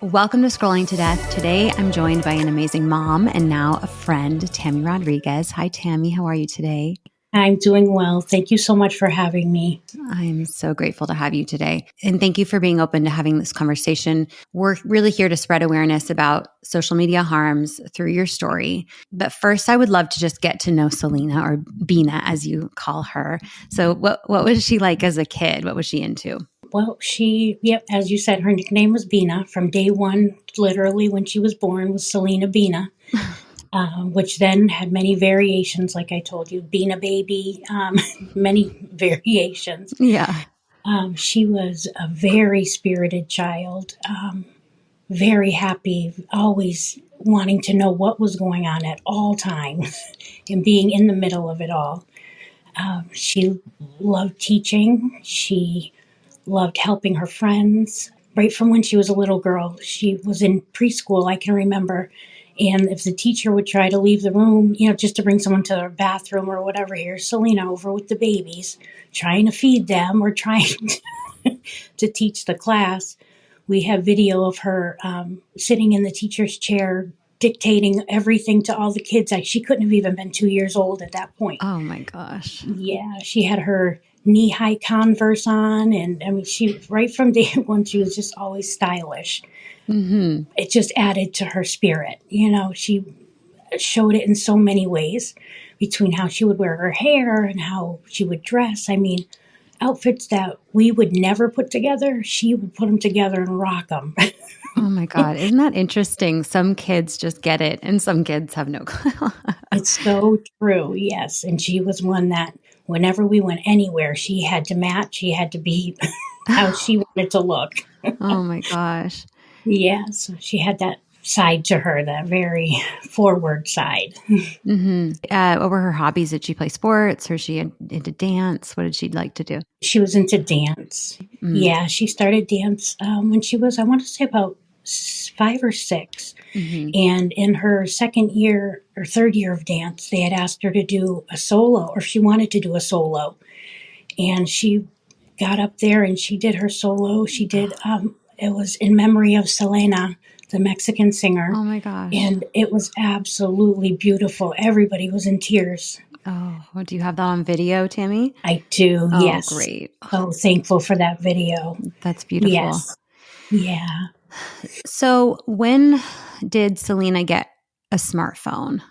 Welcome to Scrolling to Death. Today, I'm joined by an amazing mom and now a friend, Tammy Rodriguez. Hi, Tammy. How are you today? I'm doing well. Thank you so much for having me. I'm so grateful to have you today. And thank you for being open to having this conversation. We're really here to spread awareness about social media harms through your story. But first, I would love to just get to know Selena, or Bina, as you call her. So what was she like as a kid? What was she into? Well, as you said, her nickname was Bina. From day one, literally when she was born, was Selena Bina, which then had many variations, like I told you, Bina baby, many variations. Yeah. She was a very spirited child, very happy, always wanting to know what was going on at all times and being in the middle of it all. She loved teaching. She loved helping her friends. Right from when she was a little girl, she was in preschool, I can remember. And if the teacher would try to leave the room, just to bring someone to their bathroom or whatever, here's Selena over with the babies, trying to feed them or trying to teach the class. We have video of her sitting in the teacher's chair, dictating everything to all the kids. She couldn't have even been 2 years old at that point. Oh my gosh. Yeah, she had her knee-high Converse on, and I mean, she right from day one, she was just always stylish. Mm-hmm. It just added to her spirit. She showed it in so many ways, between how she would wear her hair and how she would dress. I mean, outfits that we would never put together, she would put them together and rock them. Oh my God. Isn't that interesting? Some kids just get it and some kids have no clue. It's so true, yes. And she was one that whenever we went anywhere, she had to match. She had to be how she wanted to look. Oh my gosh. Yeah, so she had that side to her, that very forward side. Mm-hmm. What were her hobbies? Did she play sports or she into dance? What did she like to do? She was into dance. Mm. Yeah, she started dance when she was, I want to say, about 5 or 6. Mm-hmm. And in her second year or third year of dance, they had asked her to do a solo, or she wanted to do a solo. And she got up there and she did her solo. She did, it was in memory of Selena, the Mexican singer. Oh my gosh. And it was absolutely beautiful. Everybody was in tears. Oh, well, do you have that on video, Tammy? I do, Oh, yes. great. So thankful for that video. That's beautiful. Yes. Yeah. So when did Selena get a smartphone?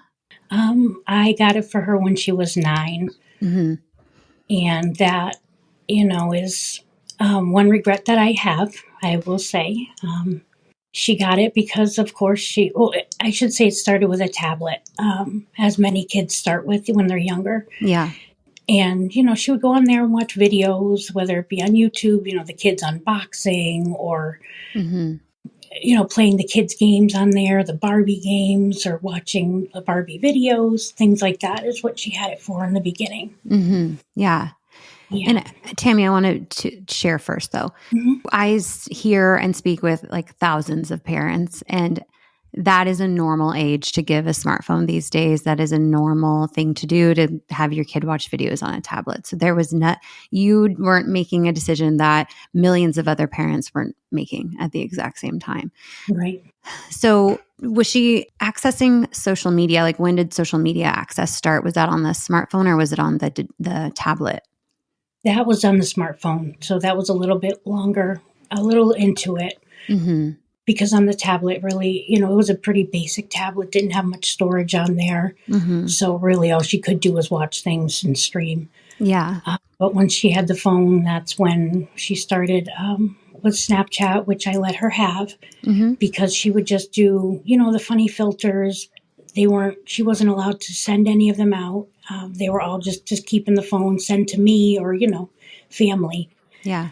I got it for her when she was 9. Mm-hmm. And that, is one regret that I have, I will say. She got it because, of course, I should say it started with a tablet, as many kids start with when they're younger. Yeah. And, she would go on there and watch videos, whether it be on YouTube, the kids unboxing or, Mm-hmm. Playing the kids' games on there, the Barbie games, or watching the Barbie videos, things like that is what she had it for in the beginning. Mm-hmm. Yeah. Yeah. And Tammy, I wanted to share first, though. Mm-hmm. I hear and speak with like thousands of parents, and that is a normal age to give a smartphone these days. That is a normal thing to do, to have your kid watch videos on a tablet. So you weren't making a decision that millions of other parents weren't making at the exact same time. Right. So was she accessing social media? Like, when did social media access start? Was that on the smartphone or was it on the tablet? That was on the smartphone. So that was a little bit longer, a little into it. Mm-hmm. Because on the tablet, really, it was a pretty basic tablet, didn't have much storage on there. Mm-hmm. So really all she could do was watch things and stream. Yeah. But once she had the phone, that's when she started with Snapchat, which I let her have, Mm-hmm. because she would just do, the funny filters. She wasn't allowed to send any of them out. They were all just keeping the phone, send to me or, family. Yeah.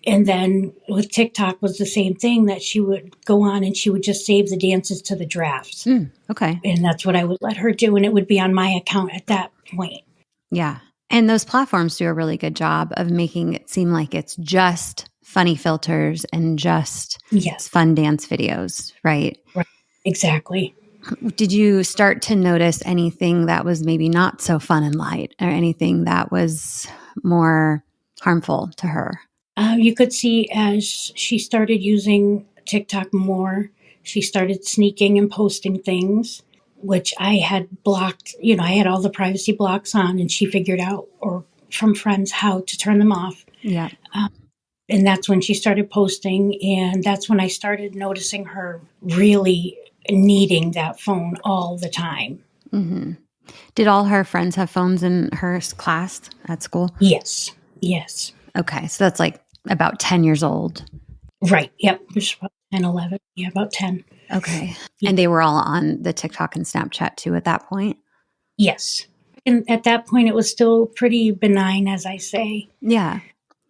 And then with TikTok was the same thing, that she would go on and she would just save the dances to the drafts. Okay. And that's what I would let her do. And it would be on my account at that point. Yeah. And those platforms do a really good job of making it seem like it's just funny filters and just Yes. fun dance videos, right? Right. Exactly. Did you start to notice anything that was maybe not so fun and light, or anything that was more harmful to her? You could see as she started using TikTok more. She started sneaking and posting things, which I had blocked. I had all the privacy blocks on, and she figured out, or from friends, how to turn them off. Yeah. And that's when she started posting, and that's when I started noticing her really needing that phone all the time. Mm-hmm. Did all her friends have phones in her class at school? Yes. Yes. Okay. So that's like about 10 years old. Right. Yep. It was about 10, 11. Yeah, about 10. Okay. Yeah. And they were all on the TikTok and Snapchat too at that point? Yes. And at that point, it was still pretty benign, as I say. Yeah.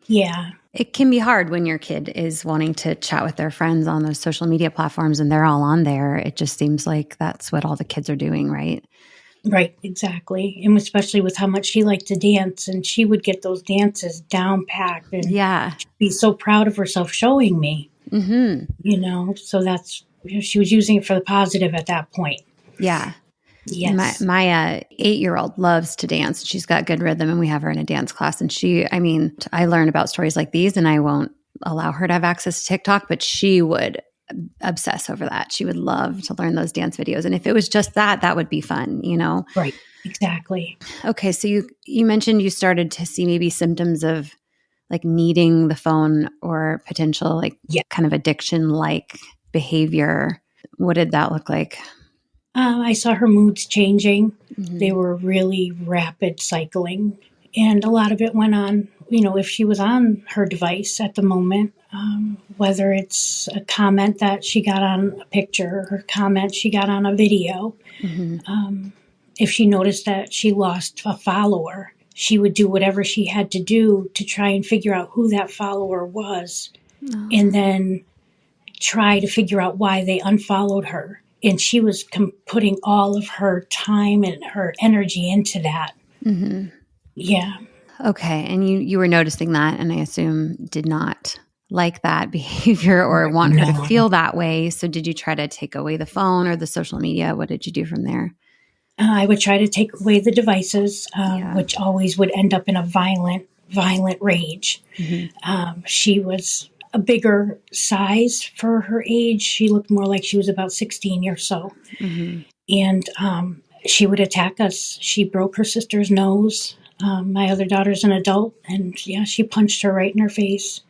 Yeah. It can be hard when your kid is wanting to chat with their friends on those social media platforms and they're all on there. It just seems like that's what all the kids are doing, right? Right, exactly. And especially with how much she liked to dance, and she would get those dances down packed and Yeah. be so proud of herself showing me, Mm-hmm. So that's, she was using it for the positive at that point. Yeah. And Yes. my 8-year-old loves to dance. She's got good rhythm, and we have her in a dance class. And I learn about stories like these, and I won't allow her to have access to TikTok, but she would obsess over that. She would love to learn those dance videos. And if it was just that, that would be fun. Right, exactly. Okay. So you mentioned you started to see maybe symptoms of like needing the phone or potential like Yeah. kind of addiction like behavior. What did that look like? I saw her moods changing. Mm-hmm. They were really rapid cycling. And a lot of it went on, if she was on her device at the moment, whether it's a comment that she got on a picture or a comment she got on a video. Mm-hmm. If she noticed that she lost a follower, she would do whatever she had to do to try and figure out who that follower was, and then try to figure out why they unfollowed her. And she was putting all of her time and her energy into that. Mm-hmm. Yeah. Okay. And you were noticing that, and I assume did not like that behavior or want her to No. feel that way. So did you try to take away the phone or the social media? What did you do from there? I would try to take away the devices, Yeah. which always would end up in a violent rage. Mm-hmm. She was a bigger size for her age. She looked more like she was about 16 or so. Mm-hmm. And she would attack us. She broke her sister's nose. My other daughter's an adult, and yeah, she punched her right in her face.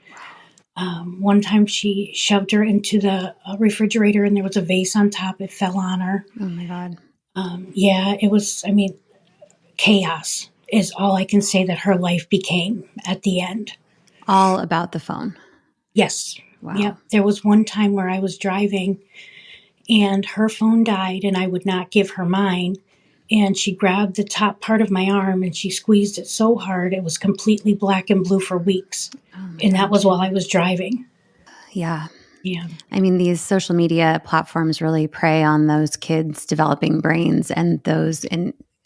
One time she shoved her into the refrigerator, and there was a vase on top. It fell on her. Oh my God. Yeah, it was, chaos is all I can say that her life became at the end. All about the phone. Yes. Wow. Yep. There was one time where I was driving and her phone died, and I would not give her mine. And she grabbed the top part of my arm and she squeezed it so hard it was completely black and blue for weeks. And that was while I was driving. Yeah. Yeah. I mean, these social media platforms really prey on those kids' developing brains and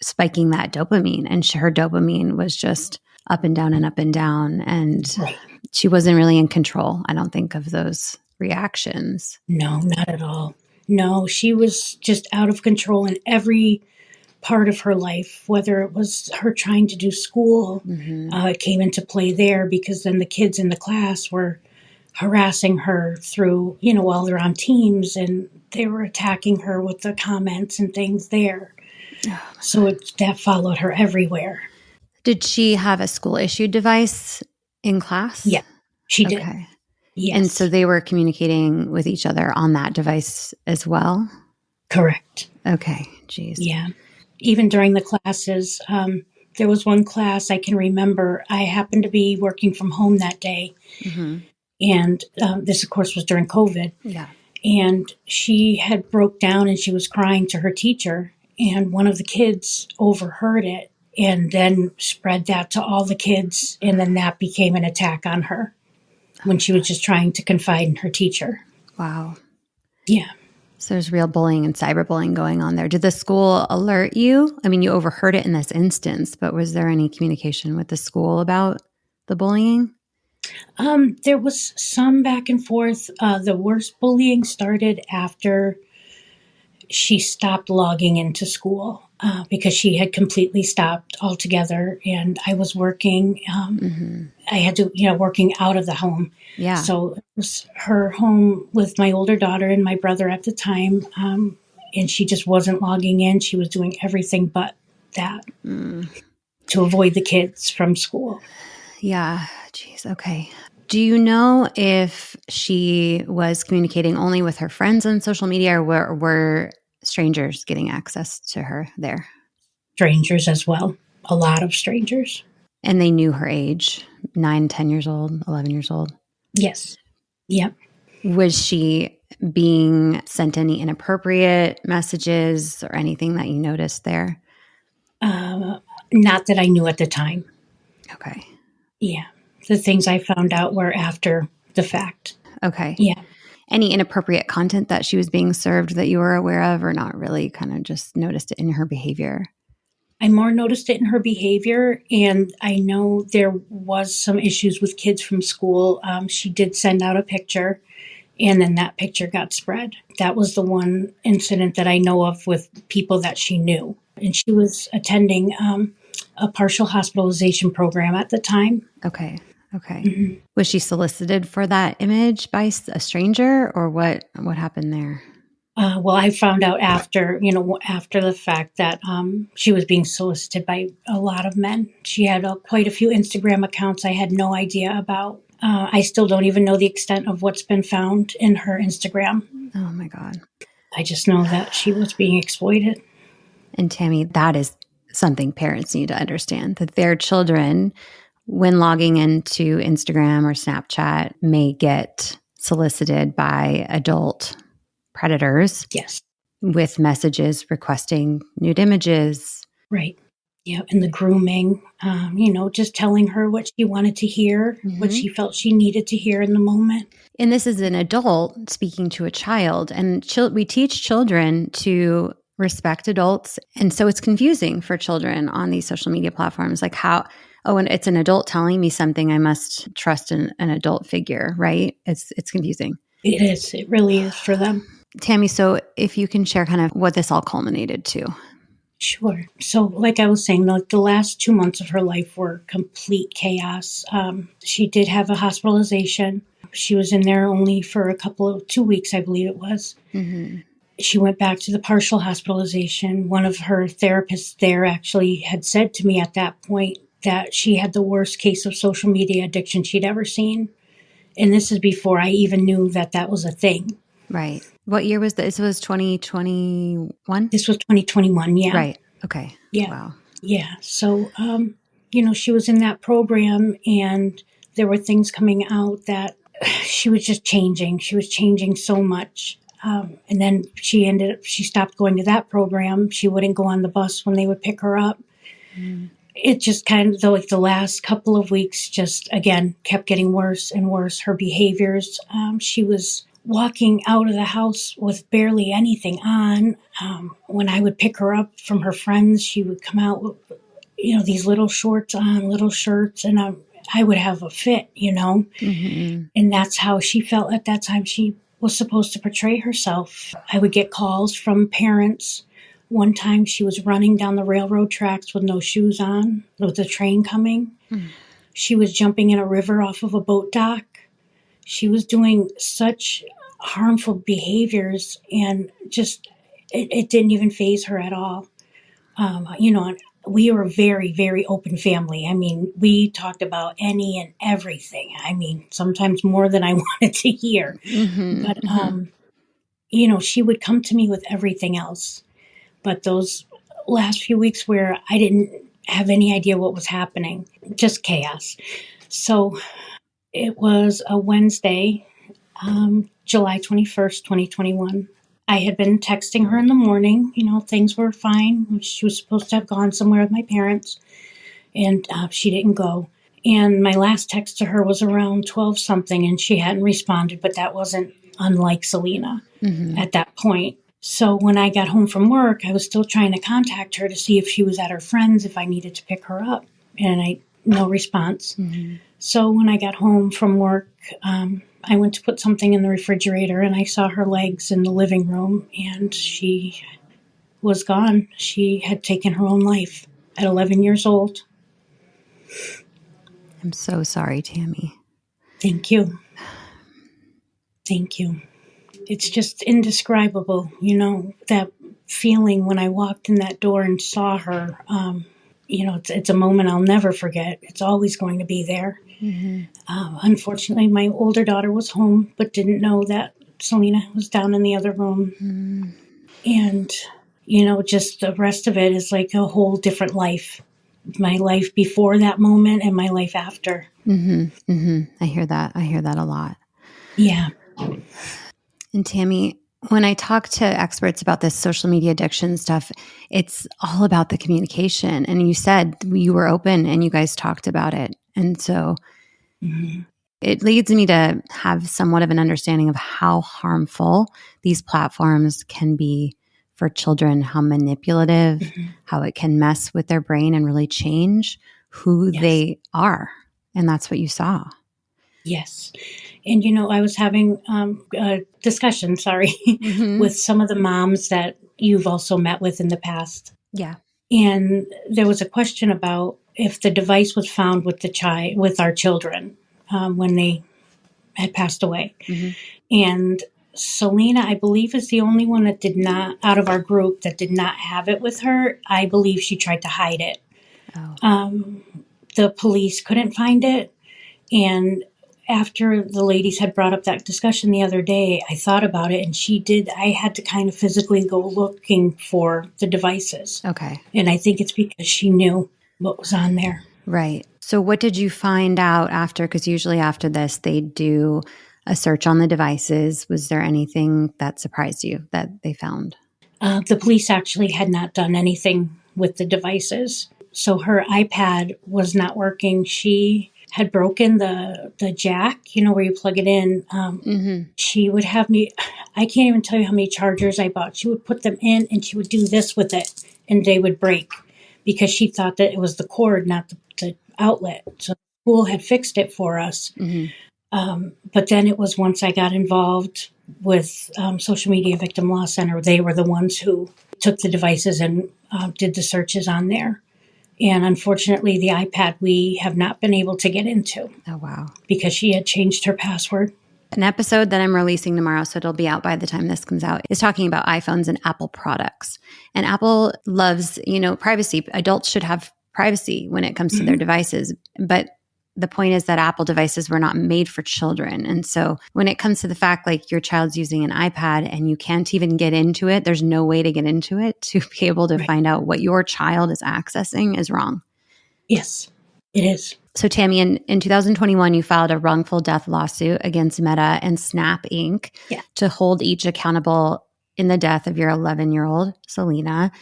spiking that dopamine. And her dopamine was just up and down and up and down. And Right. she wasn't really in control, I don't think, of those reactions. No, not at all. No, she was just out of control in every part of her life, whether it was her trying to do school. Mm-hmm. It came into play there because then the kids in the class were harassing her through, while they're on teams, and they were attacking her with the comments and things there. Oh, so that followed her everywhere. Did she have a school issued device in class? Yeah, she did. Okay. Yes. And so they were communicating with each other on that device as well? Correct. Okay. Jeez. Yeah. Even during the classes, there was one class I can remember. I happened to be working from home that day. Mm-hmm. And this, of course, was during COVID. Yeah. And she had broke down and she was crying to her teacher. And one of the kids overheard it and then spread that to all the kids. And then that became an attack on her when she was just trying to confide in her teacher. Wow. Yeah. So there's real bullying and cyberbullying going on there. Did the school alert you? I mean, you overheard it in this instance, but was there any communication with the school about the bullying? There was some back and forth. The worst bullying started after she stopped logging into school. because she had completely stopped altogether, and I was working. I had to, working out of the home. Yeah. So it was her home with my older daughter and my brother at the time, and she just wasn't logging in. She was doing everything but that to avoid the kids from school. Yeah. Jeez. Okay. Do you know if she was communicating only with her friends on social media, or were strangers getting access to her there? Strangers as well, a lot of strangers. And they knew her age, 9, 10 years old, 11 years old. Yes. Yep. Was she being sent any inappropriate messages or anything that you noticed there? Not that I knew at the time. Okay. Yeah. The things I found out were after the fact. Okay. Yeah. Any inappropriate content that she was being served that you were aware of, or not really, kind of just noticed it in her behavior? I more noticed it in her behavior, and I know there was some issues with kids from school. She did send out a picture, and then that picture got spread. That was the one incident that I know of with people that she knew. And she was attending a partial hospitalization program at the time. Okay. Okay. Was she solicited for that image by a stranger, or what happened there? Well, I found out after, after the fact that she was being solicited by a lot of men. She had quite a few Instagram accounts I had no idea about. I still don't even know the extent of what's been found in her Instagram. Oh my God. I just know that she was being exploited. And Tammy, that is something parents need to understand, that their children, when logging into Instagram or Snapchat, may get solicited by adult predators Yes, with messages requesting nude images. right. Yeah, and the grooming, just telling her what she wanted to hear, what she felt she needed to hear in the moment. And this is an adult speaking to a child. And we teach children to respect adults. And so it's confusing for children on these social media platforms. Like and it's an adult telling me something, I must trust an adult figure, right? It's confusing. It is. It really is for them. Tammy, so if you can share kind of what this all culminated to. Sure. So, like I was saying, the last 2 months of her life were complete chaos. She did have a hospitalization. She was in there only for 2 weeks, I believe it was. She went back to the partial hospitalization. One of her therapists there actually had said to me at that point that she had the worst case of social media addiction she'd ever seen. And this is before I even knew that that was a thing. Right. What year was this? It was 2021? This was 2021, yeah. Right. Okay. Yeah. Wow. Yeah. So, she was in that program, and there were things coming out that she was just changing. She was changing so much. And then she stopped going to that program. She wouldn't go on the bus when they would pick her up. It just kind of, like the last couple of weeks, just again, kept getting worse and worse. Her behaviors, she was walking out of the house with barely anything on. When I would pick her up from her friends, she would come out with, these little shorts on, little shirts, and I would have a fit, and that's how she felt at that time. She was supposed to portray herself. I would get calls from parents. One time she was running down the railroad tracks with no shoes on, with the train coming. She was jumping in a river off of a boat dock. She was doing such harmful behaviors, and just it didn't even faze her at all. We were a very, very open family. I mean, we talked about any and everything. I mean, sometimes more than I wanted to hear. But, she would come to me with everything else. But those last few weeks where I didn't have any idea what was happening, just chaos. So it was a Wednesday, July 21st, 2021. I had been texting her in the morning. Things were fine. She was supposed to have gone somewhere with my parents, and she didn't go. And my last text to her was around 12 something, and she hadn't responded, but that wasn't unlike Selena at that point. So when I got home from work, I was still trying to contact her to see if she was at her friend's, if I needed to pick her up, and no response. So when I got home from work, I went to put something in the refrigerator, and I saw her legs in the living room, and she was gone. She had taken her own life at 11 years old. I'm so sorry, Tammy. Thank you. Thank you. It's just indescribable, that feeling when I walked in that door and saw her. It's a moment I'll never forget. It's always going to be there. Mm-hmm. Unfortunately, my older daughter was home, but didn't know that Selena was down in the other room. Mm-hmm. And, just the rest of it is like a whole different life. My life before that moment and my life after. Mm-hmm. Mm-hmm. I hear that. I hear that a lot. Yeah. And Tammy, when I talk to experts about this social media addiction stuff, it's all about the communication. And you said you were open and you guys talked about it. And so it leads me to have somewhat of an understanding of how harmful these platforms can be for children, how manipulative, how it can mess with their brain and really change who they are. And that's what you saw. Yes. And, I was having a discussion, with some of the moms that you've also met with in the past. Yeah. And there was a question about if the device was found with our children when they had passed away. And Selena, I believe, is the only one that did not, out of our group, that did not have it with her. I believe she tried to hide it. The police couldn't find it. And after the ladies had brought up that discussion the other day, I thought about it, and I had to kind of physically go looking for the devices. Okay. And I think it's because she knew what was on there. Right. So what did you find out after? Because usually after this, they do a search on the devices. Was there anything that surprised you that they found? The police actually had not done anything with the devices. So her iPad was not working. She had broken the jack, where you plug it in. She would have me, I can't even tell you how many chargers I bought. She would put them in and she would do this with it and they would break because she thought that it was the cord, not the outlet. So the school had fixed it for us. But then it was once I got involved with Social Media Victim Law Center, they were the ones who took the devices and did the searches on there. And unfortunately, the iPad we have not been able to get into. Oh, wow. Because she had changed her password. An episode that I'm releasing tomorrow, so it'll be out by the time this comes out, is talking about iPhones and Apple products. And Apple loves, privacy. Adults should have privacy when it comes to their devices. But the point is that Apple devices were not made for children. And so when it comes to the fact like your child's using an iPad and you can't even get into it, there's no way to get into it to be able to find out what your child is accessing is wrong. Yes, it is. So Tammy, in 2021, you filed a wrongful death lawsuit against Meta and Snap Inc. To hold each accountable in the death of your 11-year-old, Selena,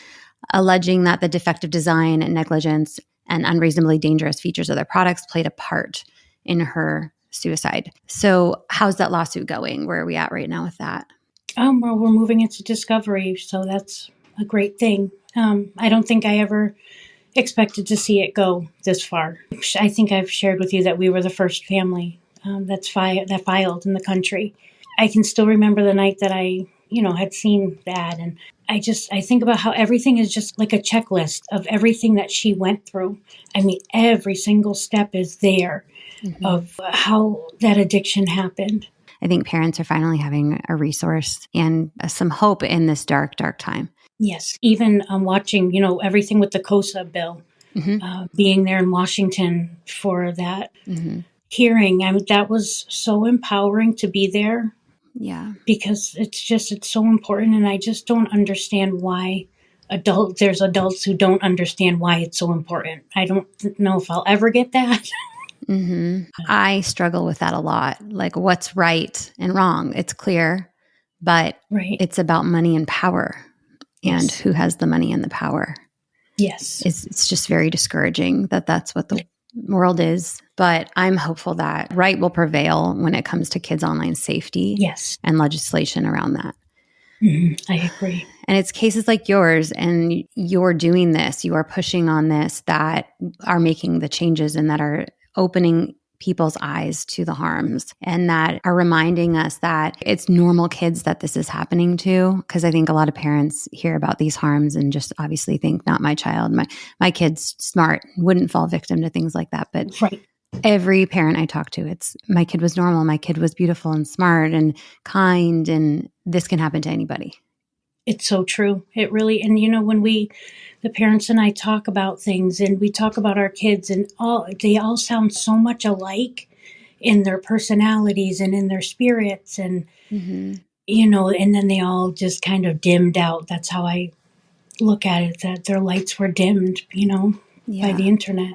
alleging that the defective design and negligence and unreasonably dangerous features of their products played a part in her suicide. So how's that lawsuit going? Where are we at right now with that? Well, we're moving into discovery, so that's a great thing. I don't think I ever expected to see it go this far. I think I've shared with you that we were the first family that filed in the country. I can still remember the night that I, had seen that, and I think about how everything is just like a checklist of everything that she went through. I mean, every single step is there of how that addiction happened. I think parents are finally having a resource and some hope in this dark, dark time. Yes. Even watching, everything with the COSA bill, being there in Washington for that hearing. I mean, that was so empowering to be there. Yeah. Because it's so important. And I just don't understand why there's adults who don't understand why it's so important. I don't know if I'll ever get that. I struggle with that a lot. Like what's right and wrong. It's clear, but it's about money and power and who has the money and the power. Yes. It's just very discouraging that that's what the world is. But I'm hopeful that right will prevail when it comes to kids' online safety and legislation around that. I agree. And it's cases like yours, and you're doing this, you are pushing on this, that are making the changes and that are opening people's eyes to the harms and that are reminding us that it's normal kids that this is happening to. Because I think a lot of parents hear about these harms and just obviously think, not my child, my kid's smart, wouldn't fall victim to things like that. But Right. every parent I talk to, it's my kid was normal, my kid was beautiful and smart and kind, and this can happen to anybody. It's so true. It really, and when the parents and I talk about things and we talk about our kids and they all sound so much alike in their personalities and in their spirits and, and then they all just kind of dimmed out. That's how I look at it, that their lights were dimmed, by the internet.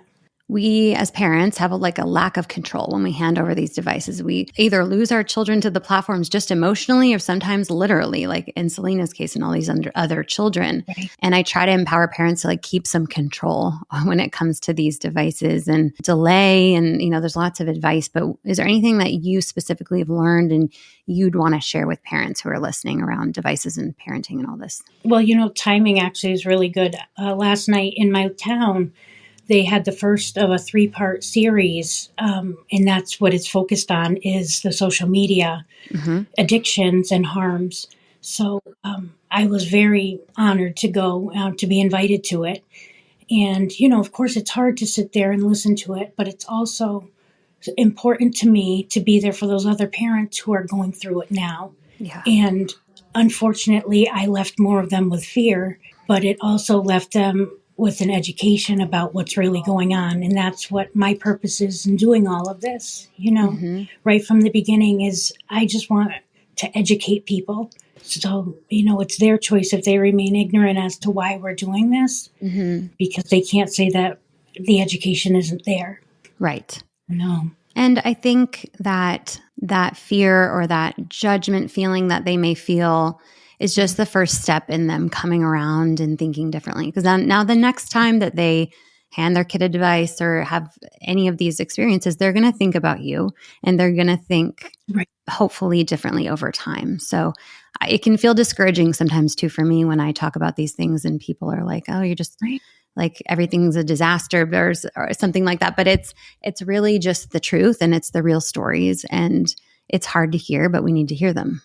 We as parents have a lack of control when we hand over these devices. We either lose our children to the platforms just emotionally or sometimes literally, like in Selena's case and all these other children. Right. And I try to empower parents to keep some control when it comes to these devices and delay. And, there's lots of advice, but is there anything that you specifically have learned and you'd want to share with parents who are listening around devices and parenting and all this? Well, timing actually is really good. Last night in my town, they had the first of a 3-part series, and that's what it's focused on is the social media addictions and harms. So I was very honored to go, to be invited to it. And, of course, it's hard to sit there and listen to it, but it's also important to me to be there for those other parents who are going through it now. Yeah. And unfortunately, I left more of them with fear, but it also left them with an education about what's really going on. And that's what my purpose is in doing all of this, right from the beginning is I just want to educate people. So, it's their choice if they remain ignorant as to why we're doing this, because they can't say that the education isn't there. Right. No. And I think that fear or that judgment feeling that they may feel is just the first step in them coming around and thinking differently. Because now the next time that they hand their kid a device or have any of these experiences, they're going to think about you and they're going to think hopefully differently over time. So it can feel discouraging sometimes too for me when I talk about these things and people are like, oh, you're just like everything's a disaster or something like that. But it's really just the truth and it's the real stories and it's hard to hear, but we need to hear them.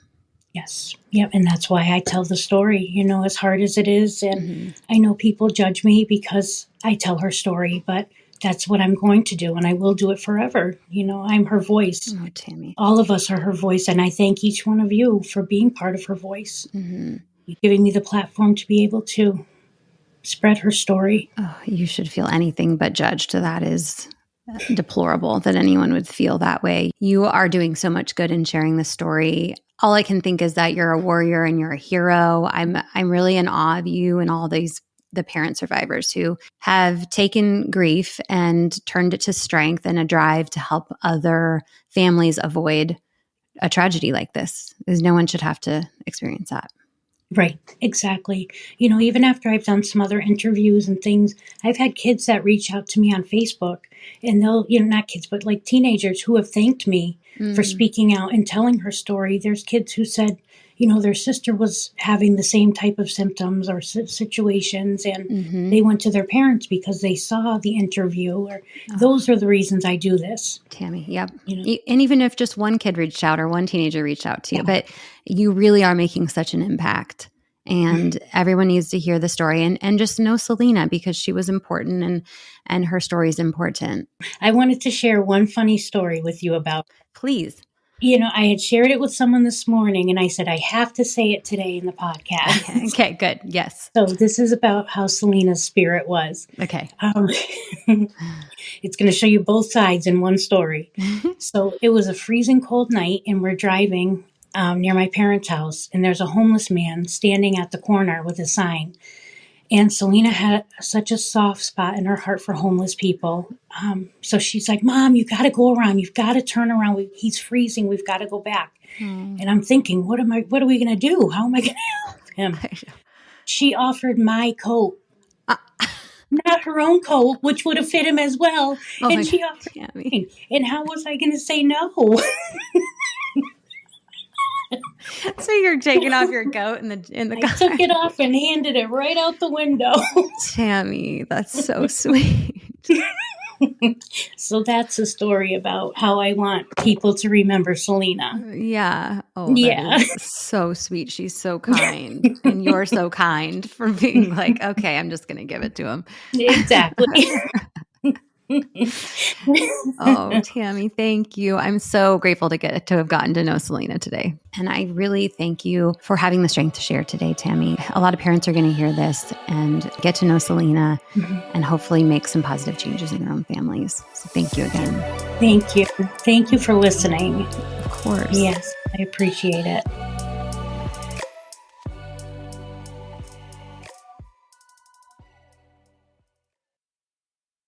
Yes. Yep. And that's why I tell the story, as hard as it is. And I know people judge me because I tell her story, but that's what I'm going to do. And I will do it forever. I'm her voice. Oh, Tammy. All of us are her voice. And I thank each one of you for being part of her voice, giving me the platform to be able to spread her story. Oh, you should feel anything but judged. That is deplorable that anyone would feel that way. You are doing so much good in sharing the story. All I can think is that you're a warrior and you're a hero. I'm really in awe of you and all the parent survivors who have taken grief and turned it to strength and a drive to help other families avoid a tragedy like this, because no one should have to experience that. Right, exactly. Even after I've done some other interviews and things, I've had kids that reach out to me on Facebook and they'll, not kids, but like teenagers who have thanked me for speaking out and telling her story. There's kids who said, their sister was having the same type of symptoms or situations and they went to their parents because they saw the interview or those are the reasons I do this. Tammy, yep. And even if just one kid reached out or one teenager reached out to you, but you really are making such an impact and everyone needs to hear the story and just know Selena because she was important and her story is important. I wanted to share one funny story with you about. Please. I had shared it with someone this morning and I said, I have to say it today in the podcast. Okay, good. Yes. So this is about how Selena's spirit was. Okay. It's going to show you both sides in one story. So it was a freezing cold night and we're driving near my parents' house and there's a homeless man standing at the corner with a sign. And Selena had such a soft spot in her heart for homeless people. So she's like, Mom, you got to go around. You've got to turn around. He's freezing. We've got to go back. And I'm thinking, what are we going to do? How am I going to help him? She offered my coat, not her own coat, which would have fit him as well. And she offered mine. And how was I going to say no? So you're taking off your coat in the car. I took it off and handed it right out the window. Tammy, that's so sweet. So that's a story about how I want people to remember Selena. Yeah. Oh, that Yeah, is so sweet. She's so kind. And you're so kind for being like, okay, I'm just going to give it to him. exactly. Oh, Tammy, thank you. I'm so grateful to have gotten to know Selena today. And I really thank you for having the strength to share today, Tammy. A lot of parents are going to hear this and get to know Selena and hopefully make some positive changes in their own families. So thank you again. Thank you. Thank you for listening. Of course. Yes, I appreciate it.